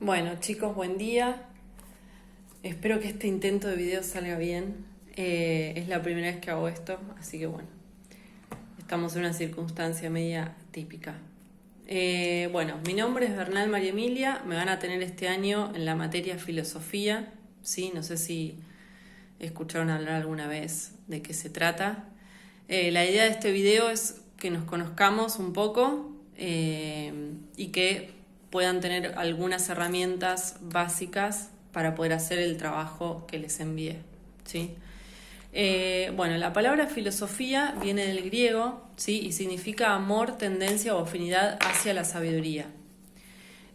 Bueno, chicos, buen día. Espero que este intento de video salga bien. Es la primera vez que hago esto, así que bueno, estamos en una circunstancia media típica. Bueno, mi nombre es Bernal María Emilia. Me van a tener este año en la materia filosofía. ¿Sí? No sé si escucharon hablar alguna vez de qué se trata. La idea de este video es que nos conozcamos un poco y que puedan tener algunas herramientas básicas para poder hacer el trabajo que les envié, ¿sí? Bueno, la palabra filosofía viene del griego, ¿sí? Y significa amor, tendencia o afinidad hacia la sabiduría.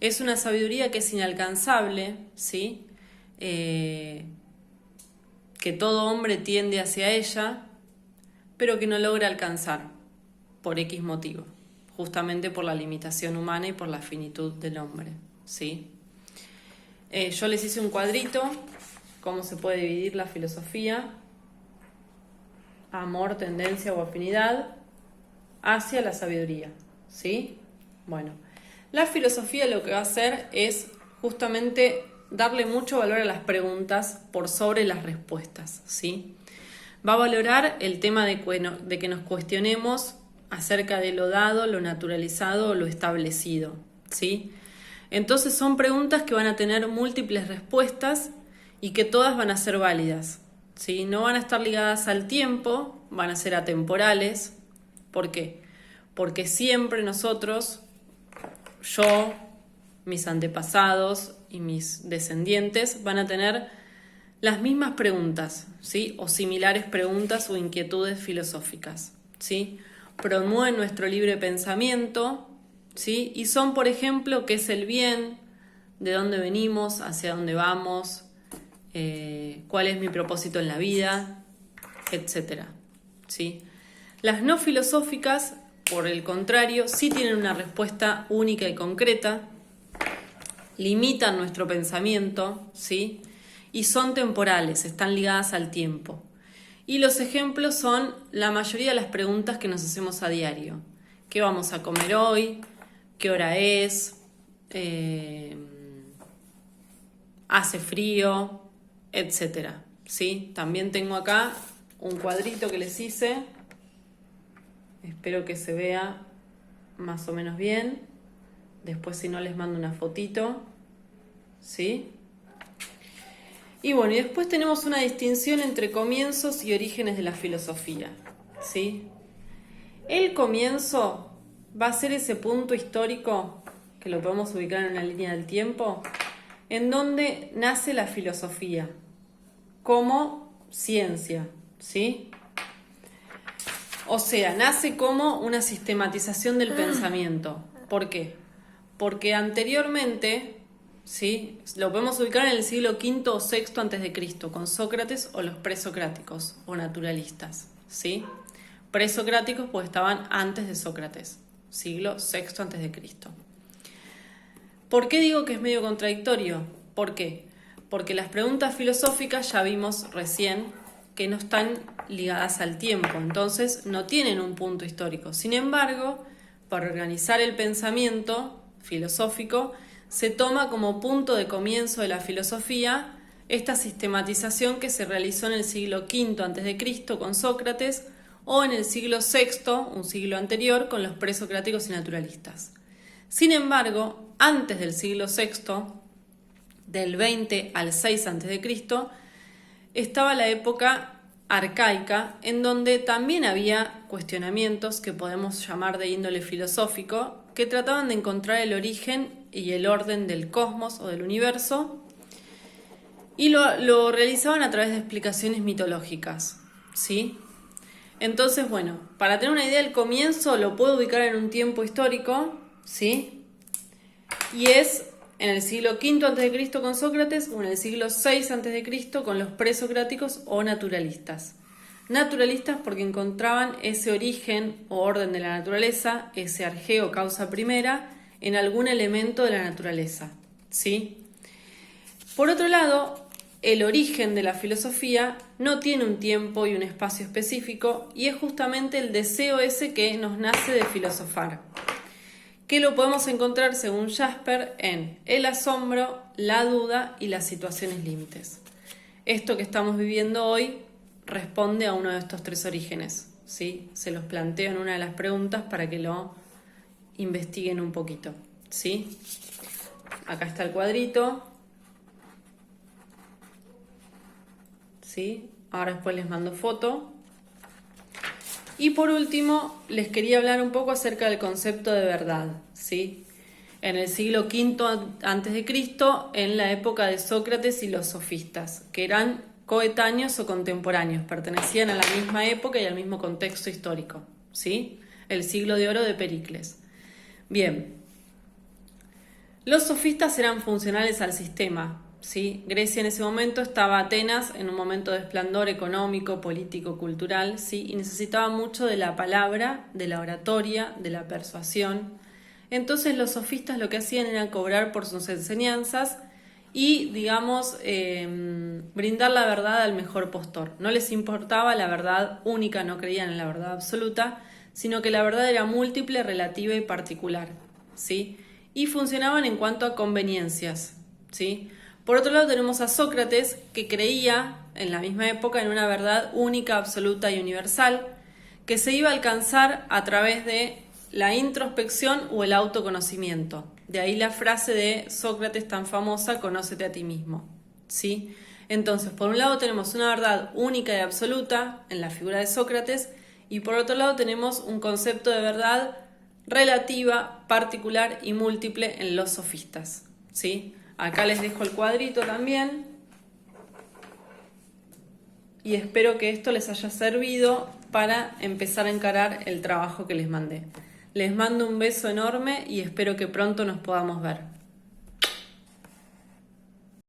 Es una sabiduría que es inalcanzable, ¿sí? Que todo hombre tiende hacia ella, pero que no logra alcanzar por X motivo, justamente por la limitación humana y por la finitud del hombre, ¿sí? Yo les hice un cuadrito, cómo se puede dividir la filosofía: amor, tendencia o afinidad hacia la sabiduría, ¿sí? Bueno, la filosofía lo que va a hacer es justamente darle mucho valor a las preguntas por sobre las respuestas, ¿sí? Va a valorar el tema de que nos cuestionemos acerca de lo dado, lo naturalizado o lo establecido, ¿sí? Entonces son preguntas que van a tener múltiples respuestas y que todas van a ser válidas, ¿sí? No van a estar ligadas al tiempo, van a ser atemporales. ¿Por qué? Porque siempre nosotros, yo, mis antepasados y mis descendientes van a tener las mismas preguntas, ¿sí? O similares preguntas o inquietudes filosóficas, ¿sí? Promueven nuestro libre pensamiento, ¿sí? Y son, por ejemplo, ¿qué es el bien? ¿De dónde venimos? ¿Hacia dónde vamos? ¿Cuál es mi propósito en la vida? Etcétera, ¿sí? Las no filosóficas, por el contrario, sí tienen una respuesta única y concreta, limitan nuestro pensamiento, ¿sí? Y son temporales, están ligadas al tiempo. Y los ejemplos son la mayoría de las preguntas que nos hacemos a diario. ¿Qué vamos a comer hoy? ¿Qué hora es? ¿Hace frío? Etcétera, ¿sí? También tengo acá un cuadrito que les hice. Espero que se vea más o menos bien. Después, si no, les mando una fotito, ¿sí? Y bueno, y después tenemos una distinción entre comienzos y orígenes de la filosofía, ¿sí? El comienzo va a ser ese punto histórico, que lo podemos ubicar en una línea del tiempo, en donde nace la filosofía como ciencia, ¿sí? O sea, nace como una sistematización del pensamiento. ¿Por qué? Porque anteriormente, ¿sí? Lo podemos ubicar en el siglo V o VI a.C., con Sócrates o los presocráticos o naturalistas, ¿sí? Presocráticos pues estaban antes de Sócrates, siglo VI a.C. ¿Por qué digo que es medio contradictorio? ¿Por qué? Porque las preguntas filosóficas ya vimos recién que no están ligadas al tiempo, entonces no tienen un punto histórico. Sin embargo, para organizar el pensamiento filosófico, se toma como punto de comienzo de la filosofía esta sistematización que se realizó en el siglo V a.C. con Sócrates o en el siglo VI, un siglo anterior, con los presocráticos y naturalistas. Sin embargo, antes del siglo VI, del 20 al 6 a.C., estaba la época arcaica, en donde también había cuestionamientos que podemos llamar de índole filosófico, que trataban de encontrar el origen y el orden del cosmos o del universo, y lo realizaban a través de explicaciones mitológicas, ¿sí? Entonces, bueno, para tener una idea del comienzo lo puedo ubicar en un tiempo histórico, ¿sí? Y es en el siglo V a.C. con Sócrates o en el siglo VI a.C. con los presocráticos o naturalistas. Naturalistas porque encontraban ese origen o orden de la naturaleza, ese arjeo causa primera, en algún elemento de la naturaleza, ¿sí? Por otro lado, el origen de la filosofía no tiene un tiempo y un espacio específico y es justamente el deseo ese que nos nace de filosofar. que lo podemos encontrar, según Jasper, en el asombro, la duda y las situaciones límites. Esto que estamos viviendo hoy responde a uno de estos tres orígenes, ¿sí? Se los planteo en una de las preguntas para que lo investiguen un poquito, ¿sí? Acá está el cuadrito, ¿sí? Ahora después les mando foto. Y por último, les quería hablar un poco acerca del concepto de verdad, ¿sí? En el siglo V a.C., en la época de Sócrates y los sofistas, que eran coetáneos o contemporáneos, pertenecían a la misma época y al mismo contexto histórico, ¿sí? El siglo de oro de Pericles. Bien, los sofistas eran funcionales al sistema, ¿sí? Grecia en ese momento estaba Atenas en un momento de esplendor económico, político, cultural, ¿sí? Y necesitaba mucho de la palabra, de la oratoria, de la persuasión. Entonces los sofistas lo que hacían era cobrar por sus enseñanzas y, digamos, brindar la verdad al mejor postor. No les importaba la verdad única, no creían en la verdad absoluta, sino que la verdad era múltiple, relativa y particular, ¿sí? Y funcionaban en cuanto a conveniencias, ¿sí? Por otro lado tenemos a Sócrates, que creía en la misma época en una verdad única, absoluta y universal, que se iba a alcanzar a través de la introspección o el autoconocimiento. De ahí la frase de Sócrates tan famosa, conócete a ti mismo, ¿sí? Entonces, por un lado tenemos una verdad única y absoluta en la figura de Sócrates, y por otro lado tenemos un concepto de verdad relativa, particular y múltiple en los sofistas, ¿sí? Acá les dejo el cuadrito también y espero que esto les haya servido para empezar a encarar el trabajo que les mandé. Les mando un beso enorme y espero que pronto nos podamos ver.